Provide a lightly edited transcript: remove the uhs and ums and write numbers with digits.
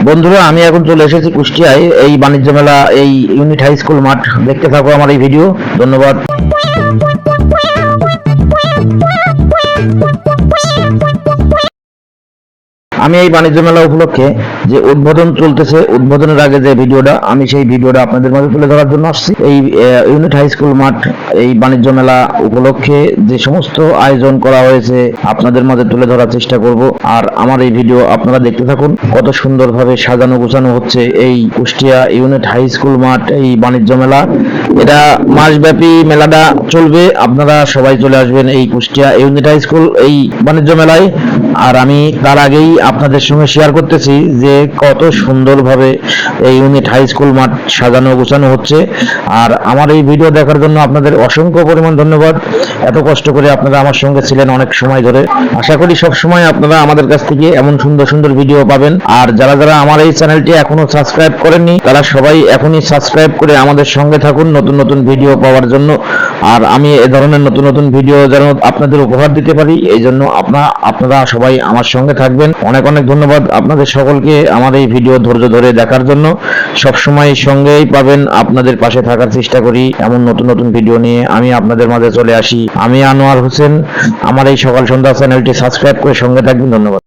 বন্ধুরা, আমি এখন চলে এসেছি কুষ্টিয়ায় এই বাণিজ্য মেলা, এই ইউনিট হাই স্কুল মাঠ। দেখতে থাকো আমার এই ভিডিও। ধন্যবাদ। আমি এই বাণিজ্য মেলা উপলক্ষে যে উদ্বোধন চলতেছে, উদ্বোধনের আগে যে ভিডিওটা, আমি সেই ভিডিওটা আপনাদের মাঝে তুলে ধরার জন্য আসছি। এই ইউনিট হাই স্কুল মাঠ এই বাণিজ্য মেলা উপলক্ষে যে সমস্ত আয়োজন করা হয়েছে আপনাদের মাঝে তুলে ধরার চেষ্টা করব। আর আমার এই ভিডিও আপনারা দেখতে থাকুন। কত সুন্দরভাবে সাজানো গোছানো হচ্ছে এই কুষ্টিয়া ইউনিট হাই স্কুল মাঠ এই বাণিজ্য মেলা। এটা মাসব্যাপী মেলাটা চলবে। আপনারা সবাই চলে আসবেন এই কুষ্টিয়া ইউনিট হাই স্কুল এই বাণিজ্য মেলায়। আর আমি তার আগেই আপনাদের সঙ্গে শেয়ার করতেছি যে কত সুন্দরভাবে এই ইউনিট হাই স্কুল মাঠ সাজানো গোছানো হচ্ছে। আর আমার এই ভিডিও দেখার জন্য আপনাদের অসংখ্য পরিমাণ ধন্যবাদ। এত কষ্ট করে আপনারা আমার সঙ্গে ছিলেন অনেক সময় ধরে। আশা করি সব সময় আপনারা আমাদের কাছ থেকে এমন সুন্দর সুন্দর ভিডিও পাবেন। আর যারা যারা আমার এই চ্যানেলটি এখনো সাবস্ক্রাইব করেননি, তারা সবাই এখনই সাবস্ক্রাইব করে আমাদের সঙ্গে থাকুন নতুন নতুন ভিডিও পাওয়ার জন্য। আর আমি এ ধরনের নতুন নতুন ভিডিও যেন আপনাদের উপহার দিতে পারি, এই জন্য আপনারা সবাই আমার সঙ্গে থাকবেন। অনেক অনেক ধন্যবাদ আপনাদের সকলকে আমার এই ভিডিও ধৈর্য ধরে দেখার জন্য। সবসময় সঙ্গেই পাবেন, আপনাদের পাশে থাকার চেষ্টা করি। এমন নতুন নতুন ভিডিও নিয়ে আমি আপনাদের মাঝে চলে আসি। আমি আনোয়ার হোসেন। আমার এই সকাল সন্ধ্যা চ্যানেলটি সাবস্ক্রাইব করে সঙ্গে থাকবেন। ধন্যবাদ।